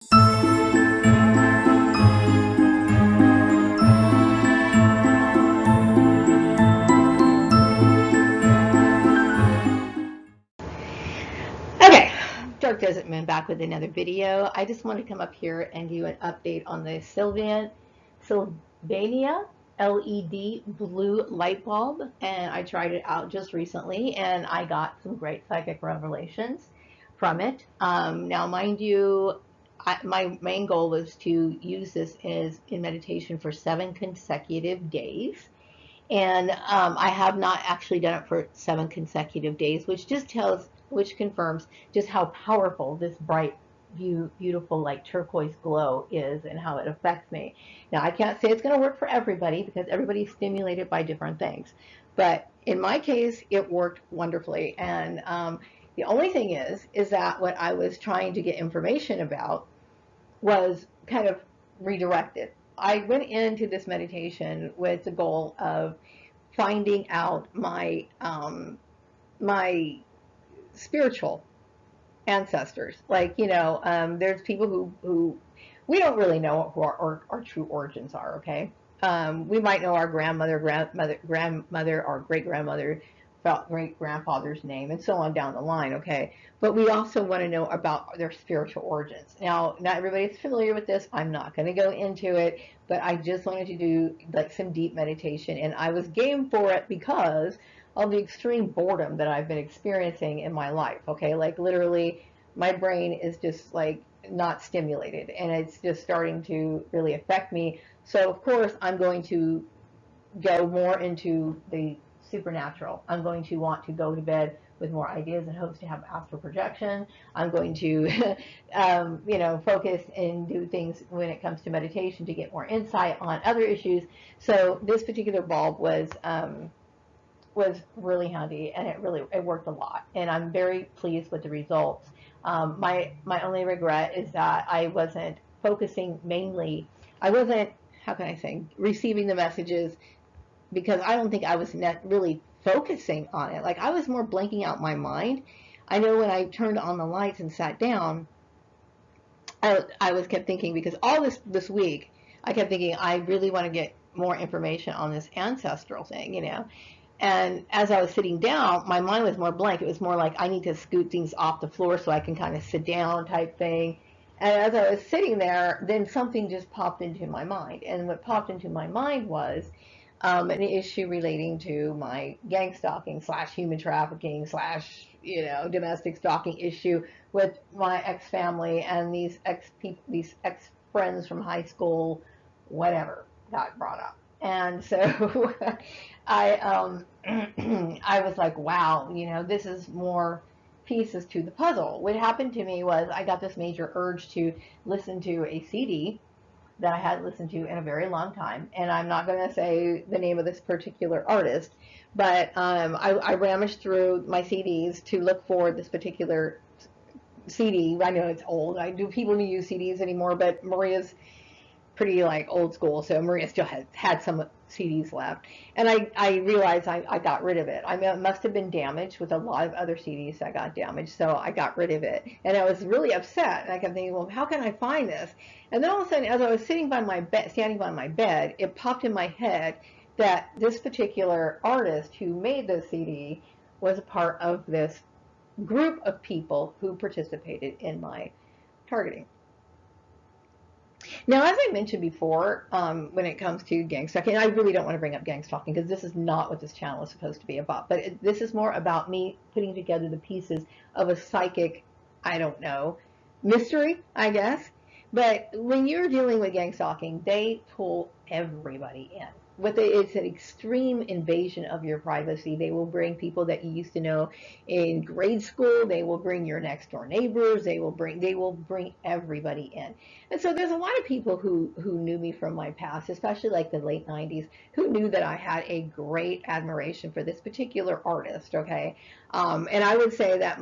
Okay, Dark Desert Moon back with another video. I just want to come up here and do an update on the Sylvania LED blue light bulb, and I tried it out just recently, and I got some great psychic revelations from it. Now, mind you, my main goal was to use this in meditation for 7 consecutive days. And I have not actually done it for 7 consecutive days, which confirms just how powerful this bright, beautiful, like turquoise glow is and how it affects me. Now, I can't say it's going to work for everybody because everybody's stimulated by different things. But in my case, it worked wonderfully. And the only thing is that what I was trying to get information about was kind of redirected. I went into this meditation with the goal of finding out my spiritual ancestors. Like, there's people who we don't really know who our true origins are. Okay, we might know our grandmother, our great grandmother, great grandfather's name, and so on down the line. Okay, but we also want to know about their spiritual origins. Now, not everybody's familiar with this. I'm not going to go into it, but I just wanted to do like some deep meditation, and I was game for it because of the extreme boredom that I've been experiencing in my life. Okay, like literally, my brain is just like not stimulated, and it's just starting to really affect me. So of course, I'm going to go more into the supernatural. I'm going to want to go to bed with more ideas and hopes to have astral projection. I'm going to, focus and do things when it comes to meditation to get more insight on other issues. So this particular bulb was really handy, and it worked a lot, and I'm very pleased with the results. My only regret is that I wasn't focusing mainly. I wasn't, how can I say, receiving the messages, because I don't think I was really focusing on it. Like, I was more blanking out my mind. I know when I turned on the lights and sat down, I was kept thinking, because all this week I kept thinking I really want to get more information on this ancestral thing. And as I was sitting down, my mind was more blank. It was more like I need to scoot things off the floor so I can kind of sit down type thing. And as I was sitting there, then something just popped into my mind. And what popped into my mind was an issue relating to my gang stalking / human trafficking / domestic stalking issue with my ex-family, and these ex friends from high school, whatever, got brought up. And so I I was like, wow, this is more pieces to the puzzle. What happened to me was I got this major urge to listen to a CD that I hadn't listened to in a very long time, and I'm not going to say the name of this particular artist, but I rummaged through my CDs to look for this particular CD. I know it's old. People don't use CDs anymore, but Maria's pretty like old school, so Maria still had some CDs left, and I realized I got rid of it. I mean, it must have been damaged with a lot of other CDs that got damaged, so I got rid of it, and I was really upset. And I kept thinking, well, how can I find this? And then all of a sudden, as I was standing by my bed, it popped in my head that this particular artist who made the CD was a part of this group of people who participated in my targeting. Now, as I mentioned before, when it comes to gang stalking, I really don't want to bring up gang stalking because this is not what this channel is supposed to be about. But this is more about me putting together the pieces of a psychic, I don't know, mystery, I guess. But when you're dealing with gang stalking, they pull everybody in. It's an extreme invasion of your privacy. They will bring people that you used to know in grade school. They will bring your next door neighbors. They will bring everybody in. And so there's a lot of people who knew me from my past, especially like the late 90s, who knew that I had a great admiration for this particular artist, okay? And I would say that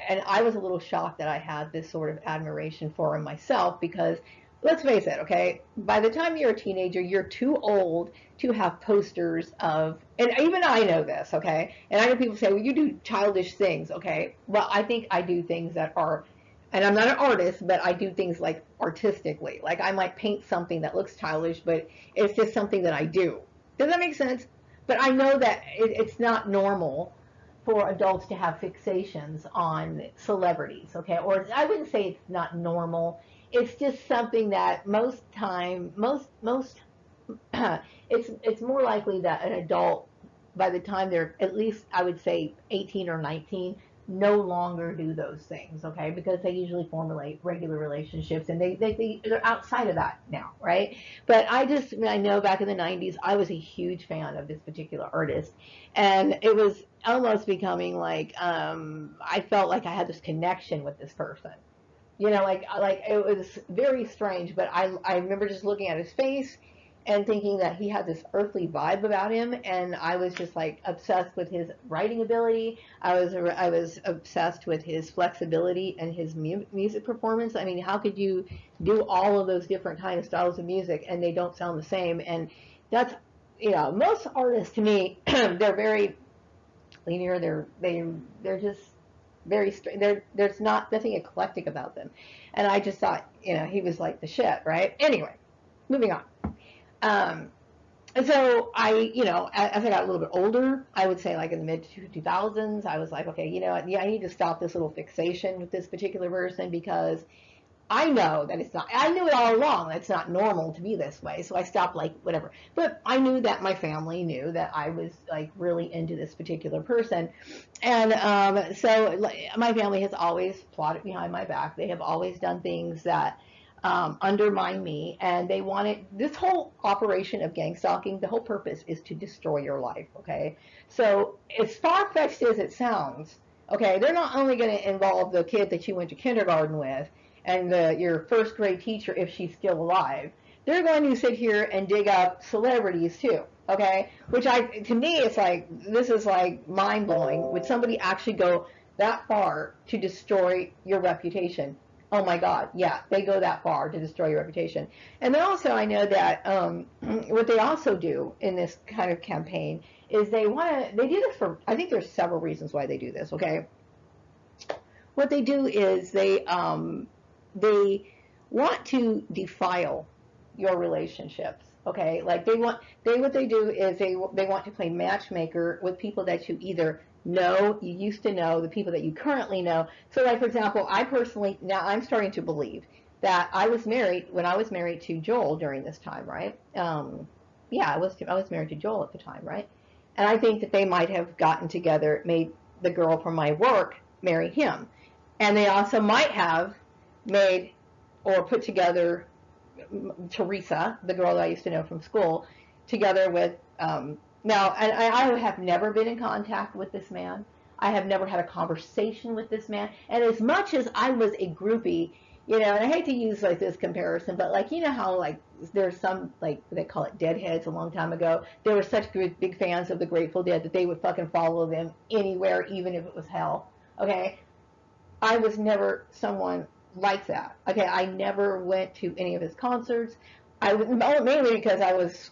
and I was a little shocked that I had this sort of admiration for him myself, because let's face it, okay, by the time you're a teenager, you're too old to have posters of, and even I know this, okay, and I know people say, well, you do childish things, okay, well, I think I do things that are And I'm not an artist, but I do things like artistically. Like I might paint something that looks childish, but it's just something that I do. Does that make sense? But I know that it's not normal for adults to have fixations on celebrities, okay? Or I wouldn't say it's not normal. It's just something that most it's more likely that an adult, by the time they're at least, I would say 18 or 19, no longer do those things, okay? Because they usually formulate regular relationships, and they're outside of that now, right? But I know back in the 90s, I was a huge fan of this particular artist, and it was almost becoming like, I felt like I had this connection with this person. Like it was very strange, but I remember just looking at his face and thinking that he had this earthly vibe about him, and I was just like obsessed with his writing ability. I was obsessed with his flexibility and his music performance. I mean, how could you do all of those different kind of styles of music and they don't sound the same? And that's, most artists to me, they're very linear. They're just very straight. There's nothing eclectic about them, and I just thought, he was like the shit, right? Anyway, moving on. And so as I got a little bit older, I would say like in the mid 2000s, I was like, okay, yeah, I need to stop this little fixation with this particular person, because I know that it's not, I knew it all along, that it's not normal to be this way. So I stopped, like, whatever. But I knew that my family knew that I was like really into this particular person. And so my family has always plotted behind my back. They have always done things that undermine me, and they wanted this whole operation of gang stalking. The whole purpose is to destroy your life. Okay, so as far-fetched as it sounds, okay, they're not only going to involve the kid that you went to kindergarten with and your first grade teacher, if she's still alive. They're going to sit here and dig up celebrities too. Okay, which to me, it's like, this is like mind blowing. Would somebody actually go that far to destroy your reputation? Oh my God, yeah, they go that far to destroy your reputation. And then also, I know that what they also do in this kind of campaign is they do this for, I think there's several reasons why they do this, okay? What they do is they want to defile your relationships, okay? Like what they do is they want to play matchmaker with people that you either know, you used to know, the people that you currently know. So like, for example, I personally, now I'm starting to believe that when I was married to Joel during this time, right? Yeah, I was married to Joel at the time, right? And I think that they might have gotten together, made the girl from my work marry him. And they also might have made or put together Teresa, the girl that I used to know from school, together with now, and I have never been in contact with this man. I have never had a conversation with this man. And as much as I was a groupie, and I hate to use like this comparison, but like, how like there's some, like, they call it deadheads a long time ago. They were such big fans of the Grateful Dead that they would fucking follow them anywhere, even if it was hell. Okay. I was never someone like that. Okay. I never went to any of his concerts. Mainly because I was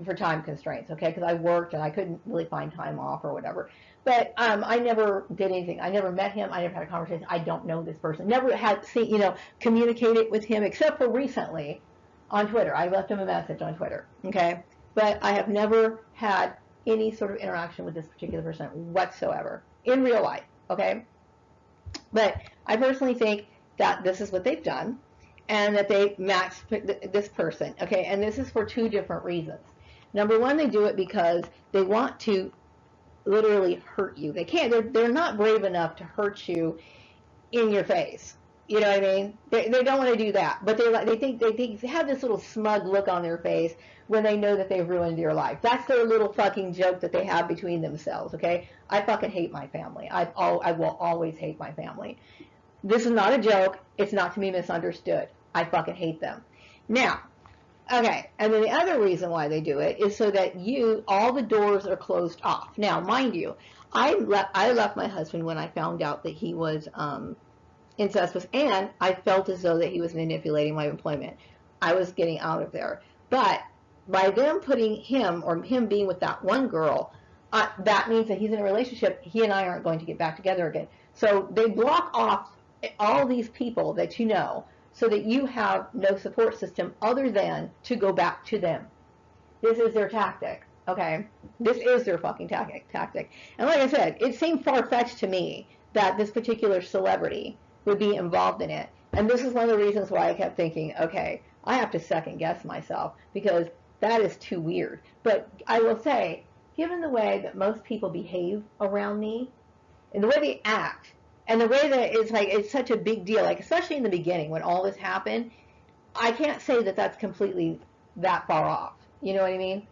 for time constraints, okay, because I worked and I couldn't really find time off or whatever. But I never did anything. I never met him. I never had a conversation. I don't know this person. Never had communicated with him except for recently on Twitter. I left him a message on Twitter, okay? But I have never had any sort of interaction with this particular person whatsoever in real life, okay? But I personally think that this is what they've done, and that they matched this person, okay? And this is for two different reasons. Number one, they do it because they want to literally hurt you. They can't, they're not brave enough to hurt you in your face. You know what I mean? They don't want to do that, but they have this little smug look on their face when they know that they've ruined your life. That's their little fucking joke that they have between themselves, okay? I fucking hate my family. I will always hate my family. This is not a joke. It's not to be misunderstood. I fucking hate them. Now, okay, and then the other reason why they do it is so that all the doors are closed off. Now, mind you, I left my husband when I found out that he was incestuous, and I felt as though that he was manipulating my employment. I was getting out of there. But by them putting him being with that one girl, that means that he's in a relationship. He and I aren't going to get back together again. So they block off all these people that you know so that you have no support system other than to go back to them. This is their tactic, okay? This is their fucking tactic. And like I said, it seemed far-fetched to me that this particular celebrity would be involved in it. And this is one of the reasons why I kept thinking, okay, I have to second guess myself because that is too weird. But I will say, given the way that most people behave around me and the way they act and the way that it's like it's such a big deal, like especially in the beginning when all this happened, I can't say that that's completely that far off. You know what I mean?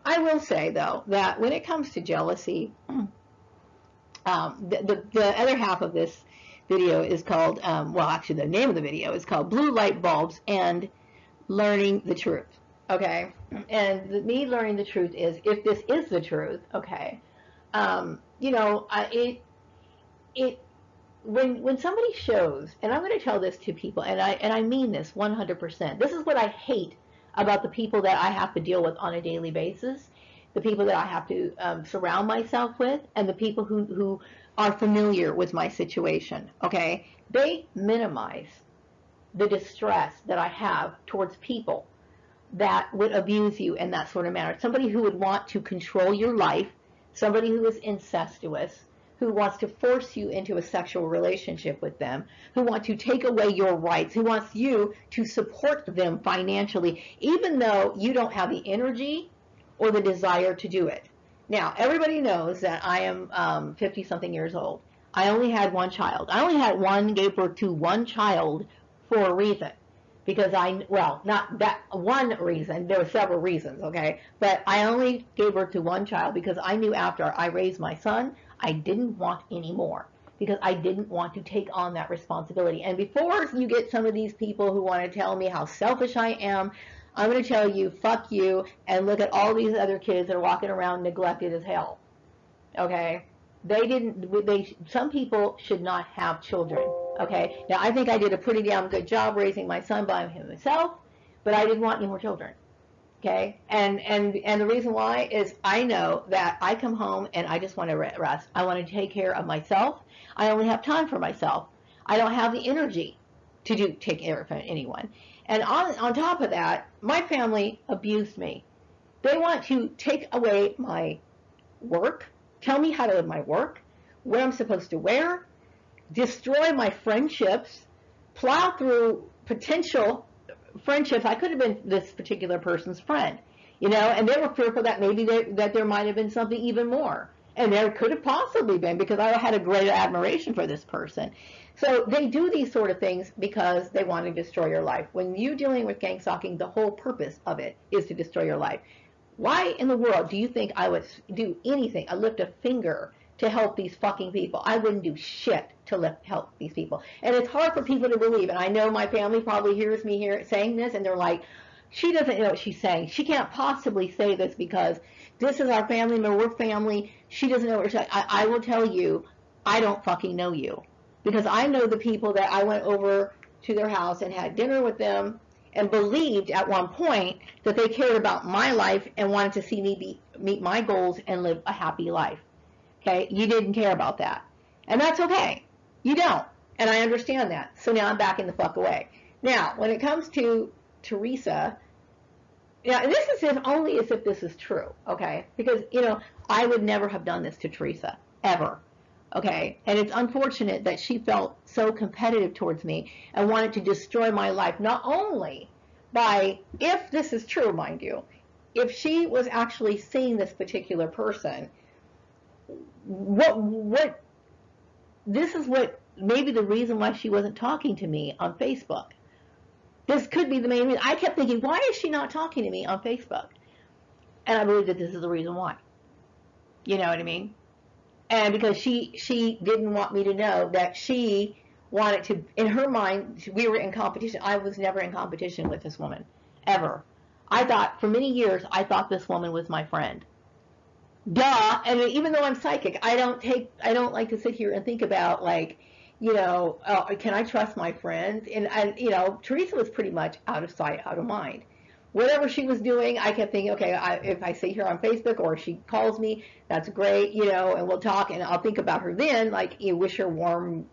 I will say, though, that when it comes to jealousy, the other half of this video is called, well, actually, the name of the video is called Blue Light Bulbs and Learning the Truth. Okay? And me learning the truth is, if this is the truth, okay, you know, when somebody shows, and I'm going to tell this to people, and I mean this 100%. This is what I hate about the people that I have to deal with on a daily basis, the people that I have to surround myself with, and the people who are familiar with my situation, okay? They minimize the distress that I have towards people that would abuse you in that sort of manner. Somebody who would want to control your life, somebody who is incestuous, who wants to force you into a sexual relationship with them, who want to take away your rights, who wants you to support them financially, even though you don't have the energy or the desire to do it. Now, everybody knows that I am 50-something years old. I only had one child. I only gave birth to one child for a reason. Because well, not that one reason, there were several reasons, okay? But I only gave birth to one child because I knew after I raised my son, I didn't want any more because I didn't want to take on that responsibility. And before you get some of these people who want to tell me how selfish I am, I'm going to tell you, fuck you, and look at all these other kids that are walking around neglected as hell, okay? Some people should not have children, okay? Now, I think I did a pretty damn good job raising my son by himself, but I didn't want any more children. Okay, and the reason why is I know that I come home and I just want to rest. I want to take care of myself. I only have time for myself. I don't have the energy to take care of anyone. And on top of that, my family abused me. They want to take away my work, tell me how to live my work, what I'm supposed to wear, destroy my friendships, plow through potential friendships. I could have been this particular person's friend, you know, and they were fearful that maybe that there might have been something even more, and there could have possibly been because I had a greater admiration for this person. So they do these sort of things because they want to destroy your life. When you're dealing with gang stalking, the whole purpose of it is to destroy your life. Why in the world do you think I would do anything, I lift a finger to help these fucking people? I wouldn't do shit to help these people. And it's hard for people to believe. And I know my family probably hears me here saying this, and they're like, she doesn't know what she's saying. She can't possibly say this because this is our family member. We're family. She doesn't know what she's saying. I will tell you, I don't fucking know you. Because I know the people that I went over to their house and had dinner with them and believed at one point that they cared about my life and wanted to see me meet my goals and live a happy life. Okay, you didn't care about that. And that's okay. You don't. And I understand that. So now I'm backing the fuck away. Now, when it comes to Teresa, now this is only as if this is true, okay? Because, you know, I would never have done this to Teresa, ever. Okay, and it's unfortunate that she felt so competitive towards me and wanted to destroy my life, not only by, if this is true, mind you, if she was actually seeing this particular person, this is what, maybe the reason why she wasn't talking to me on Facebook. This could be the main reason. I kept thinking, why is she not talking to me on Facebook? And I believe that this is the reason why. You know what I mean? And because she didn't want me to know that she wanted to, in her mind, we were in competition. I was never in competition with this woman, ever. I thought, for many years, I thought this woman was my friend. Duh. And even though I'm psychic, I don't like to sit here and think about, like, you know, can I trust my friends? And you know, Teresa was pretty much out of sight, out of mind. whatever she was doing, I kept thinking, okay, if I see her on Facebook or she calls me, that's great, and we'll talk, and I'll think about her then, like, wish her warm,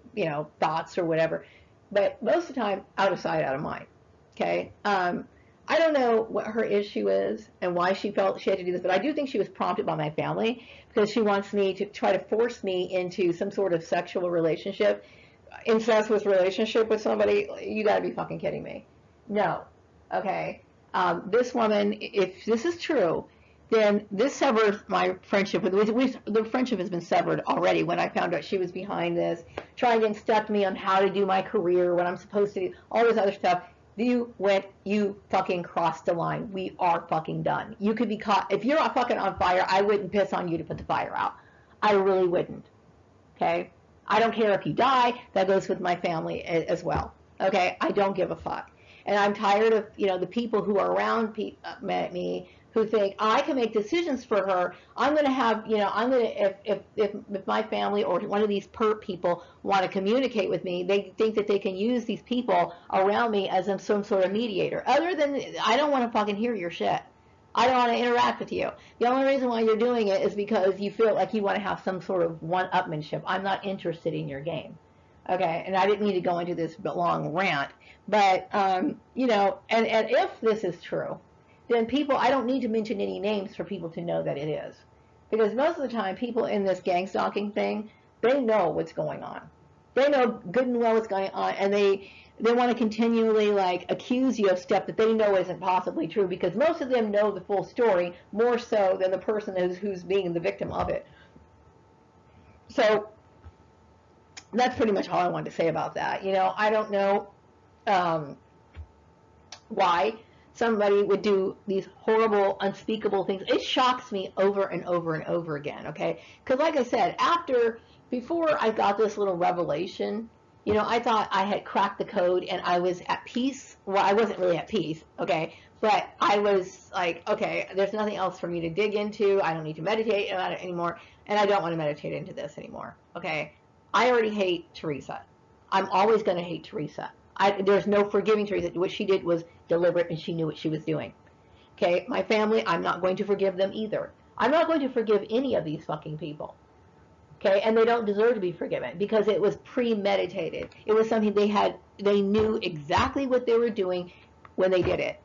thoughts or whatever. But most of the time, out of sight, out of mind. Okay. I don't know what her issue is and why she felt she had to do this, but I do think she was prompted by my family because she wants me to try to force me into some sort of sexual relationship, incestuous relationship with somebody. You got to be fucking kidding me. No. Okay. This woman, if this is true, then this severs my friendship with the friendship has been severed already when I found out she was behind this, trying to instruct me on how to do my career, what I'm supposed to do, all this other stuff. You fucking crossed the line. We are fucking done. You could be caught. If you're fucking on fire, I wouldn't piss on you to put the fire out. I really wouldn't. Okay? I don't care if you die. That goes with my family as well. Okay? I don't give a fuck. And I'm tired of, the people who are around me who think I can make decisions for her. I'm going to have, if my family or one of these perp people want to communicate with me, they think that they can use these people around me as some sort of mediator. Other than, I don't want to fucking hear your shit. I don't want to interact with you. The only reason why you're doing it is because you feel like you want to have some sort of one-upmanship. I'm not interested in your game. Okay, and I didn't need to go into this long rant, but, and if this is true, then people, I don't need to mention any names for people to know that it is. Because most of the time, people in this gang stalking thing, they know what's going on. They know good and well what's going on, and they want to continually, accuse you of stuff that they know isn't possibly true, because most of them know the full story, more so than the person who's being the victim of it. So, that's pretty much all I wanted to say about that. I don't know why somebody would do these horrible, unspeakable things. It shocks me over and over and over again, okay? Because like I said, before I got this little revelation, I thought I had cracked the code and I was at peace. Well, I wasn't really at peace, okay? But I was like, okay, there's nothing else for me to dig into. I don't need to meditate about it anymore. And I don't want to meditate into this anymore, okay? I already hate Teresa. I'm always going to hate Teresa. There's no forgiving Teresa. What she did was deliberate, and she knew what she was doing. Okay, my family, I'm not going to forgive them either. I'm not going to forgive any of these fucking people. Okay, and they don't deserve to be forgiven because it was premeditated. It was something they knew exactly what they were doing when they did it.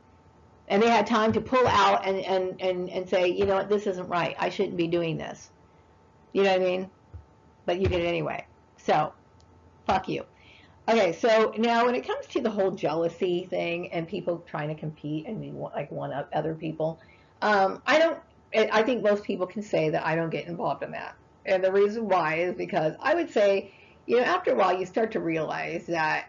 And they had time to pull out and say, you know what, this isn't right. I shouldn't be doing this. You know what I mean? But you did it anyway. So, fuck you. Okay, so now when it comes to the whole jealousy thing and people trying to compete and one up other people, I think most people can say that I don't get involved in that. And the reason why is because I would say, after a while you start to realize that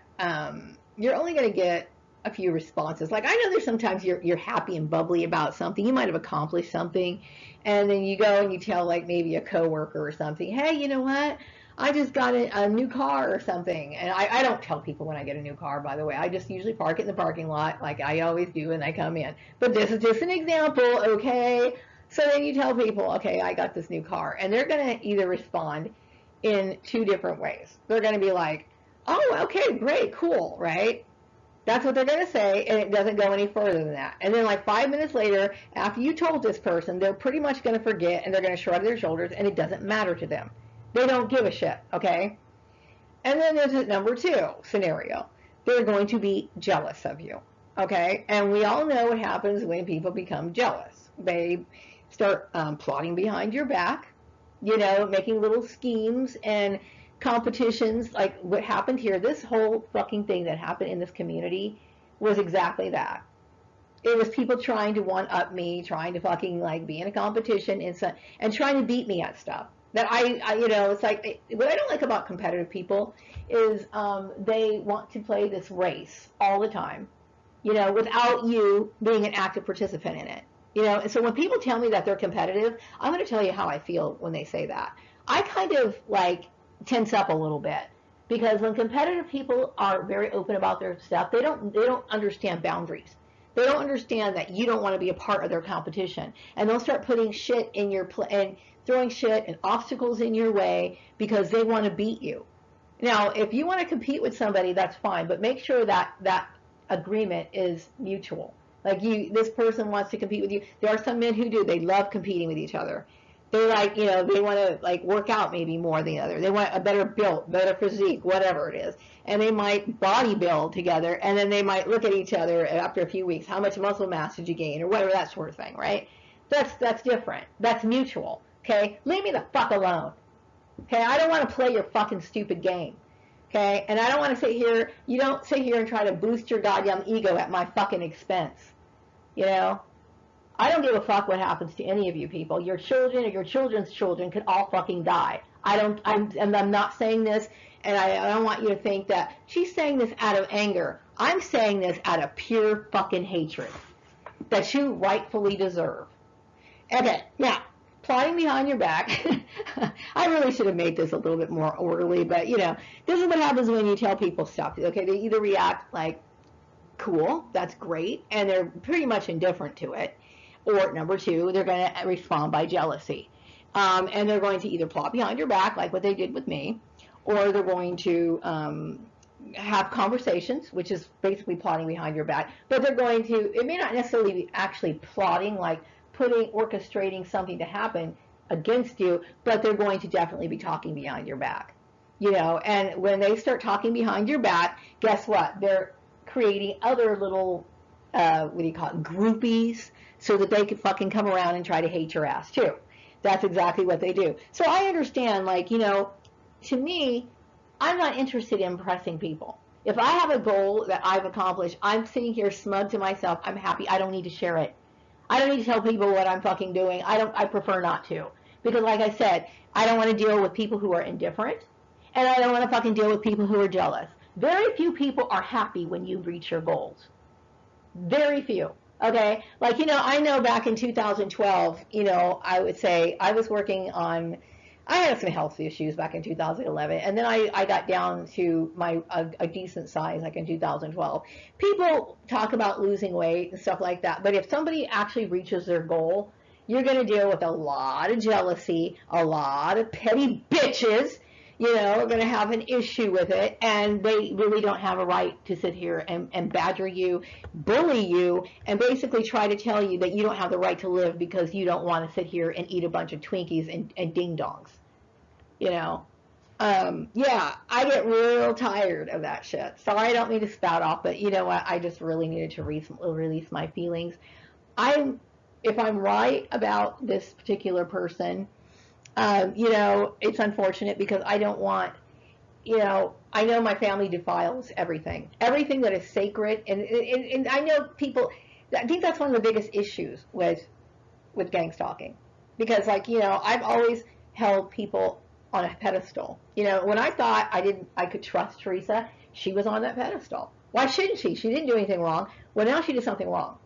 you're only going to get a few responses. Like, I know there's sometimes you're happy and bubbly about something. You might have accomplished something, and then you go and you tell, maybe a coworker or something, hey, you know what? I just got a new car or something. And I don't tell people when I get a new car, by the way. I just usually park it in the parking lot like I always do, and I come in. But this is just an example, okay? So then you tell people, okay, I got this new car. And they're going to either respond in two different ways. They're going to be like, oh, okay, great, cool, right? That's what they're going to say, and it doesn't go any further than that. And then 5 minutes later, after you told this person, they're pretty much going to forget, and they're going to shrug their shoulders, and it doesn't matter to them. They don't give a shit, okay? And then there's number 2 scenario. They're going to be jealous of you, okay? And we all know what happens when people become jealous. They start plotting behind your back, making little schemes and competitions, like what happened here. This whole fucking thing that happened in this community was exactly that. It was people trying to one-up me, trying to fucking be in a competition and trying to beat me at stuff. That it's like, what I don't like about competitive people is they want to play this race all the time, without you being an active participant in it. And so when people tell me that they're competitive, I'm going to tell you how I feel when they say that. I kind of tense up a little bit, because when competitive people are very open about their stuff, they don't understand boundaries. They don't understand that you don't want to be a part of their competition, and they'll start putting shit in your and throwing shit and obstacles in your way because they want to beat you. Now, if you want to compete with somebody, that's fine, but make sure that that agreement is mutual. Like this person wants to compete with you. There are some men who do. They love competing with each other. They're like, they want to like work out maybe more than the other. They want a better built, better physique, whatever it is. And they might body build together, and then they might look at each other after a few weeks. How much muscle mass did you gain, or whatever, that sort of thing, right? That's different. That's mutual. Okay, leave me the fuck alone. Okay, I don't want to play your fucking stupid game. Okay, and I don't want to sit here. You don't sit here and try to boost your goddamn ego at my fucking expense. I don't give a fuck what happens to any of you people. Your children or your children's children could all fucking die. I'm not saying this, and I don't want you to think that she's saying this out of anger. I'm saying this out of pure fucking hatred that you rightfully deserve. Okay, now, plotting behind your back. I really should have made this a little bit more orderly, but this is what happens when you tell people stuff. Okay, they either react like, cool, that's great, and they're pretty much indifferent to it. Or number two, they're going to respond by jealousy. And they're going to either plot behind your back, like what they did with me, or they're going to have conversations, which is basically plotting behind your back. But they're going to, it may not necessarily be actually plotting, like orchestrating something to happen against you, but they're going to definitely be talking behind your back. And when they start talking behind your back, guess what? They're creating other little, groupies, so that they could fucking come around and try to hate your ass too. That's exactly what they do. So I understand, to me, I'm not interested in impressing people. If I have a goal that I've accomplished, I'm sitting here smug to myself. I'm happy. I don't need to share it. I don't need to tell people what I'm fucking doing. I prefer not to. Because like I said, I don't want to deal with people who are indifferent, and I don't want to fucking deal with people who are jealous. Very few people are happy when you reach your goals. Very few. Okay, I know back in 2012, I would say I was working on, I had some health issues back in 2011, and then I got down to a decent size, like in 2012. People talk about losing weight and stuff like that, but if somebody actually reaches their goal, you're going to deal with a lot of jealousy, a lot of petty bitches, are going to have an issue with it, and they really don't have a right to sit here and badger you, bully you, and basically try to tell you that you don't have the right to live because you don't want to sit here and eat a bunch of Twinkies and ding-dongs. Yeah, I get real tired of that shit. Sorry, I don't mean to spout off, but you know what? I just really needed to release my feelings. If I'm right about this particular person, it's unfortunate because I don't want, I know my family defiles everything that is sacred. And I know people, I think that's one of the biggest issues with gang stalking, because I've always held people on a pedestal. When I thought I could trust Teresa, she was on that pedestal. Why shouldn't she? She didn't do anything wrong. Well, now she did something wrong.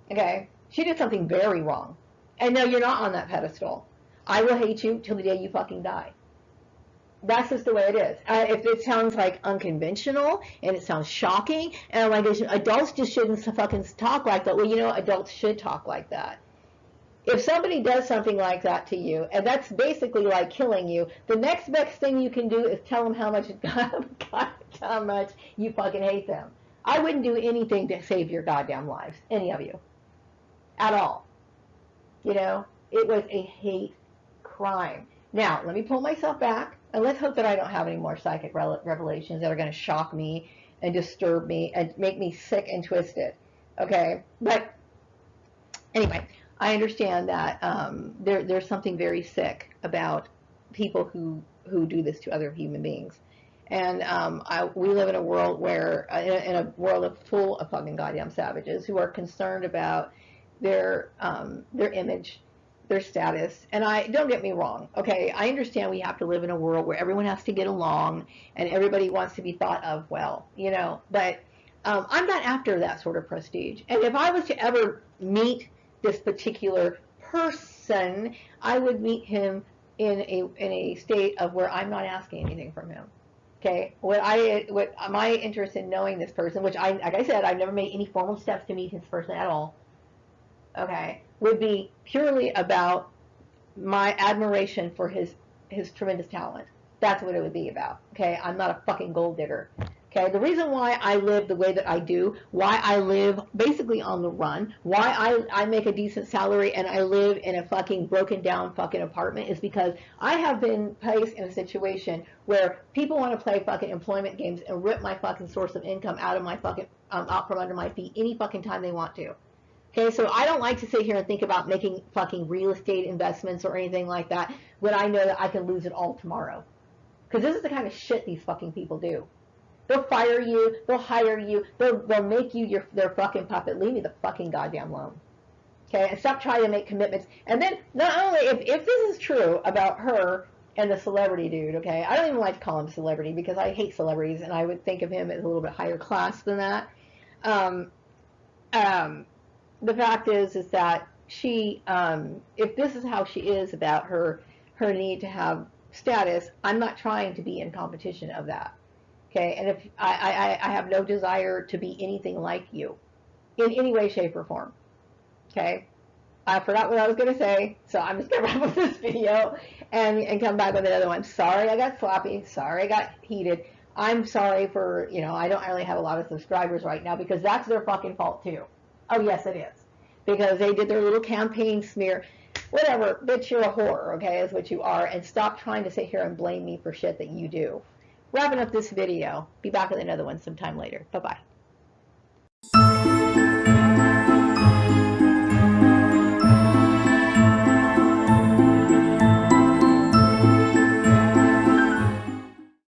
Okay? She did something very wrong. And no, you're not on that pedestal. I will hate you till the day you fucking die. That's just the way it is. If it sounds like unconventional and it sounds shocking, and adults just shouldn't fucking talk like that. Well, adults should talk like that. If somebody does something like that to you, and that's basically like killing you, the next best thing you can do is tell them how much you fucking hate them. I wouldn't do anything to save your goddamn lives, any of you, at all. It was a hate crime. Now, let me pull myself back, and let's hope that I don't have any more psychic revelations that are going to shock me and disturb me and make me sick and twisted. Okay? But anyway, I understand that there's something very sick about people who do this to other human beings. And we live in a world where, in a world full of fucking goddamn savages who are concerned about their image, their status. And don't get me wrong, okay? I understand we have to live in a world where everyone has to get along and everybody wants to be thought of well, but I'm not after that sort of prestige. And if I was to ever meet this particular person, I would meet him in a state of where I'm not asking anything from him. Okay, what my interest in knowing this person, which like I said, I've never made any formal steps to meet his person at all. Okay, would be purely about my admiration for his tremendous talent. That's what it would be about. Okay, I'm not a fucking gold digger. Okay, the reason why I live the way that I do, why I live basically on the run, why I make a decent salary and I live in a fucking broken down fucking apartment is because I have been placed in a situation where people want to play fucking employment games and rip my fucking source of income out of my fucking, out from under my feet any fucking time they want to. Okay, so I don't like to sit here and think about making fucking real estate investments or anything like that when I know that I can lose it all tomorrow. Because this is the kind of shit these fucking people do. They'll fire you. They'll hire you. They'll make you their fucking puppet. Leave me the fucking goddamn alone. Okay? And stop trying to make commitments. And then, not only, if this is true about her and the celebrity dude, okay? I don't even like to call him celebrity because I hate celebrities and I would think of him as a little bit higher class than that. The fact is that she, if this is how she is about her need to have status, I'm not trying to be in competition of that. Okay, and if I have no desire to be anything like you in any way, shape, or form. Okay, I forgot what I was going to say, so I'm just going to wrap up this video and come back with another one. Sorry I got sloppy. Sorry I got heated. I'm sorry for, I don't really have a lot of subscribers right now because that's their fucking fault too. Oh, yes, it is. Because they did their little campaign smear. Whatever, bitch, you're a whore, okay, is what you are. And stop trying to sit here and blame me for shit that you do. Wrapping up this video. Be back with another one sometime later. Bye-bye.